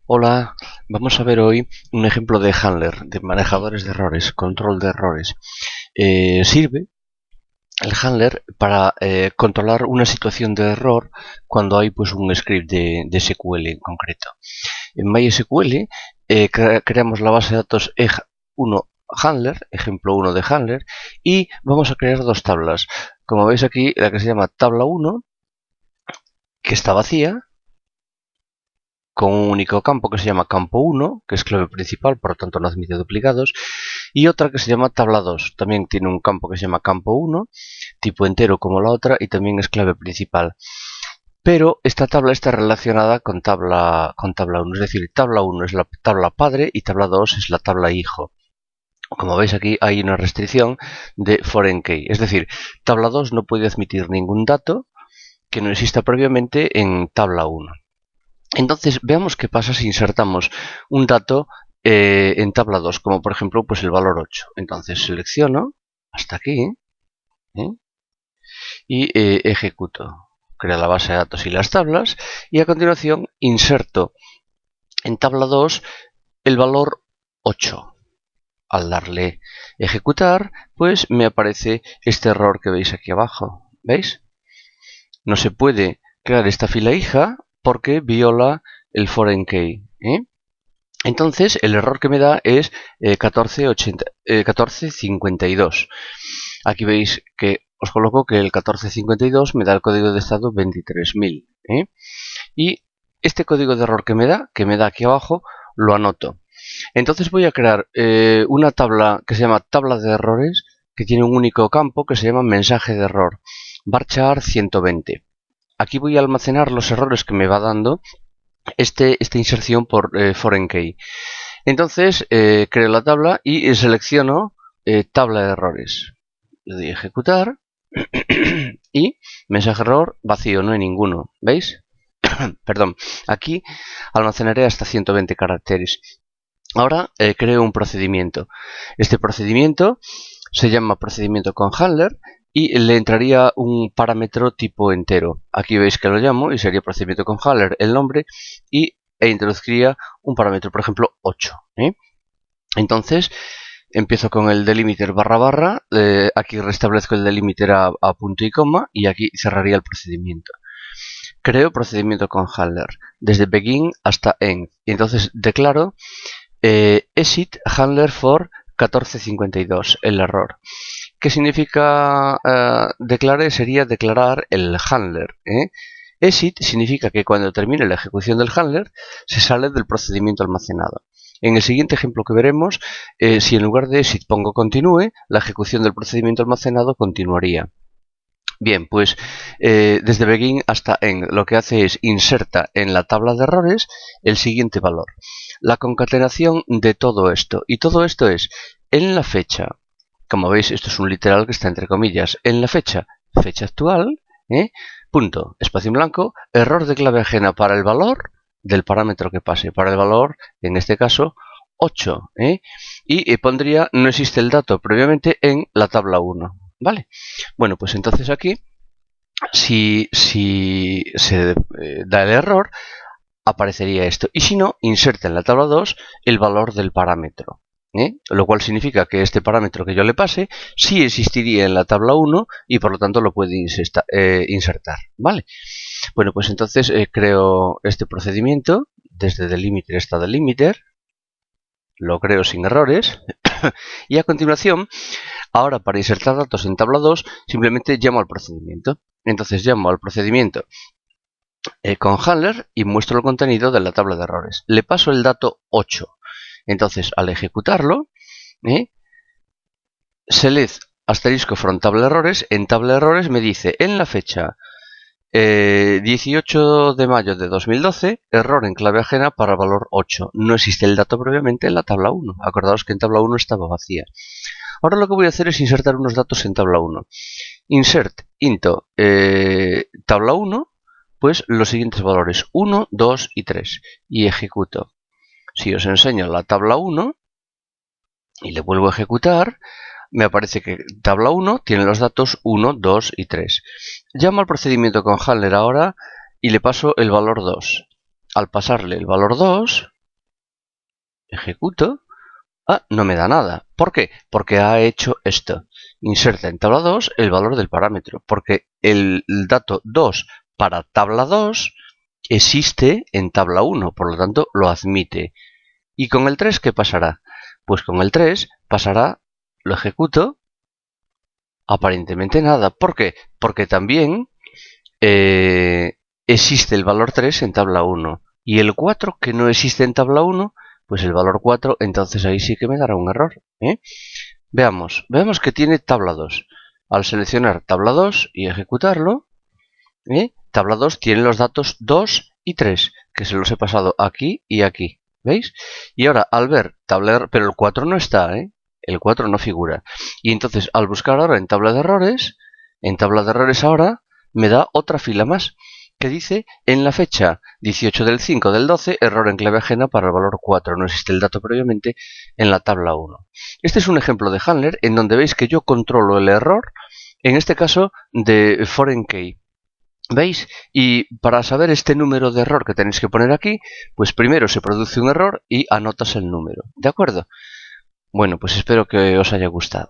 Hola, vamos a ver hoy un ejemplo de handler, de manejadores de errores, control de errores. Sirve el handler para controlar una situación de error cuando hay pues un script de SQL en concreto. En MySQL creamos la base de datos EJ1 handler, ejemplo 1 de handler, y vamos a crear dos tablas. Como veis aquí, la que se llama tabla 1, que está vacía, con un único campo que se llama campo 1, que es clave principal, por lo tanto no admite duplicados, y otra que se llama tabla 2, también tiene un campo que se llama campo 1, tipo entero como la otra, y también es clave principal. Pero esta tabla está relacionada con tabla 1, es decir, tabla 1 es la tabla padre y tabla 2 es la tabla hijo. Como veis aquí hay una restricción de foreign key, es decir, tabla 2 no puede admitir ningún dato que no exista previamente en tabla 1. Entonces, veamos qué pasa si insertamos un dato en tabla 2, como por ejemplo pues el valor 8. Entonces selecciono hasta aquí y ejecuto. Crea la base de datos y las tablas y a continuación inserto en tabla 2 el valor 8. Al darle ejecutar, pues me aparece este error que veis aquí abajo. ¿Veis? No se puede crear esta fila hija porque viola el foreign key. Entonces, el error que me da es 1452. Aquí veis que os coloco que el 1452 me da el código de estado 23.000. Y este código de error que me da aquí abajo, lo anoto. Entonces voy a crear una tabla que se llama tabla de errores, que tiene un único campo que se llama mensaje de error, varchar 120. Aquí voy a almacenar los errores que me va dando esta inserción por foreign key. Entonces creo la tabla y selecciono tabla de errores. Le doy a ejecutar y mensaje error vacío, no hay ninguno. ¿Veis? Perdón. Aquí almacenaré hasta 120 caracteres. Ahora creo un procedimiento. Este procedimiento se llama procedimiento con handler y le entraría un parámetro tipo entero. Aquí veis que lo llamo y sería procedimiento con handler el nombre e introduciría un parámetro, por ejemplo 8. Entonces empiezo con el delimiter barra barra, aquí restablezco el delimiter a punto y coma y aquí cerraría el procedimiento. Creo procedimiento con handler desde begin hasta end y entonces declaro exit handler for 1452, el error. ¿Qué significa declare? Sería declarar el handler. Exit significa que cuando termine la ejecución del handler se sale del procedimiento almacenado. En el siguiente ejemplo que veremos, si en lugar de exit pongo continúe, la ejecución del procedimiento almacenado continuaría. Bien, pues desde begin hasta end lo que hace es inserta en la tabla de errores el siguiente valor. La concatenación de todo esto. Y todo esto es en la fecha. Como veis, esto es un literal que está entre comillas. En la fecha actual, punto, espacio en blanco, error de clave ajena para el valor del parámetro que pase. Para el valor, en este caso, 8. Y pondría no existe el dato previamente en la tabla 1. ¿Vale? Bueno, pues entonces aquí, si se da el error, aparecería esto. Y si no, inserta en la tabla 2 el valor del parámetro. Lo cual significa que este parámetro que yo le pase sí existiría en la tabla 1 y por lo tanto lo puede insertar. ¿Vale? Bueno, pues entonces creo este procedimiento desde delimiter hasta delimiter. Lo creo sin errores. Y a continuación, ahora para insertar datos en tabla 2, simplemente llamo al procedimiento. Entonces llamo al procedimiento con handler y muestro el contenido de la tabla de errores. Le paso el dato 8. Entonces, al ejecutarlo, select asterisco from tabla de errores. En tabla de errores me dice en la fecha 18 de mayo de 2012, error en clave ajena para valor 8. No existe el dato previamente en la tabla 1. Acordaos que en tabla 1 estaba vacía. Ahora lo que voy a hacer es insertar unos datos en tabla 1. Insert into tabla 1, pues los siguientes valores 1, 2 y 3. Y ejecuto. Si os enseño la tabla 1 y le vuelvo a ejecutar, me aparece que tabla 1 tiene los datos 1, 2 y 3. Llamo al procedimiento con handler ahora y le paso el valor 2. Al pasarle el valor 2, ejecuto. Ah, no me da nada. ¿Por qué? Porque ha hecho esto. Inserta en tabla 2 el valor del parámetro. Porque el dato 2 para tabla 2 existe en tabla 1. Por lo tanto, lo admite. ¿Y con el 3 qué pasará? Pues con el 3 pasará, lo ejecuto, aparentemente nada. ¿Por qué? Porque también existe el valor 3 en tabla 1. Y el 4 que no existe en tabla 1, pues el valor 4, entonces ahí sí que me dará un error. Veamos que tiene tabla 2. Al seleccionar tabla 2 y ejecutarlo, tabla 2 tiene los datos 2 y 3, que se los he pasado aquí y aquí. ¿Veis? Y ahora al ver tabla, pero el 4 no está, el 4 no figura. Y entonces al buscar ahora en tabla de errores ahora me da otra fila más que dice en la fecha 18 del 5 del 12, error en clave ajena para el valor 4. No existe el dato previamente en la tabla 1. Este es un ejemplo de handler en donde veis que yo controlo el error, en este caso de foreign key. ¿Veis? Y para saber este número de error que tenéis que poner aquí, pues primero se produce un error y anotas el número. ¿De acuerdo? Bueno, pues espero que os haya gustado.